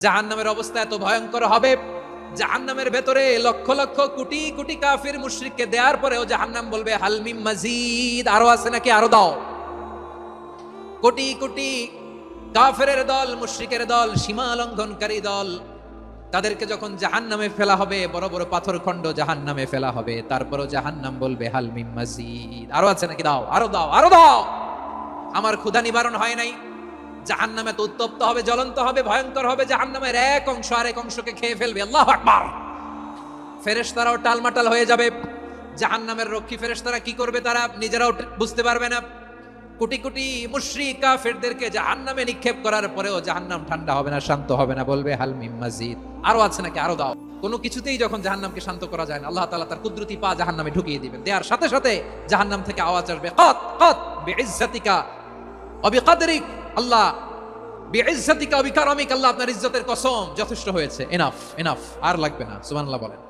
জাহান্নামের অবস্থা এত ভয়ঙ্কর হবে, জাহান্নামের ভেতরে লক্ষ লক্ষ কোটি কোটি কাফির মুশরিককে দেওয়ার পরেও জাহান্নাম বলবে হাল মিন মাজিদ, আরো আছে নাকি, আরো দাও। কোটি কোটি কাফেরের দল, মুশরিকের দল, সীমা লঙ্ঘনকারী দল, তাদেরকে যখন জাহান্নামে ফেলা হবে, বড় বড় পাথর খণ্ড জাহান্নামে ফেলা হবে, তারপরও জাহান্নাম বলবে হাল মিন মাজিদ, আরো আছে নাকি, দাও, আরো দাও, আরো দাও। আমার ক্ষুধা নিবারণ হয় নাই। জাহান্নামে তো উত্তপ্ত হবে, জ্বলন্ত হবে, ভয়ঙ্কর হবে। জাহান্নামের এক অংশ আরেক অংশকে খেয়ে ফেলবে। আল্লাহু আকবার। ফেরেশতারাও টালমাটাল হয়ে যাবে। জাহান্নামের রক্ষী ফেরেশতারা কি করবে তারা নিজেরাও বুঝতে পারবে না। কোটি কোটি মুশরিক কাফেরদেরকে জাহান্নামে নিক্ষেপ করার পরেও জাহান্নাম ঠান্ডা হবে না, শান্ত হবে না, বলবে হাল মিন মাজিদ, আরো আছে নাকি, আরো দাও। কোনো কিছুতেই যখন জাহান্নামকে শান্ত করা যায় না, আল্লাহ তাআলা তার কুদরতি পা জাহান্নামে ঢুকিয়ে দিবেন। দেওয়ার সাথে সাথে জাহান্নাম থেকে আওয়াজ আসবে, কাত কাত বিইজ্জাতিকা ওয়া বিকদরিক, আল্লাহ বিইজ্জাতিকা ওয়া বিকারামিক, আল্লাহ আপনার ইজ্জতের কসম, যথেষ্ট হয়েছে, এনাফ এনাফ, আর লাগবে না। সুবহানাল্লাহ বলেন।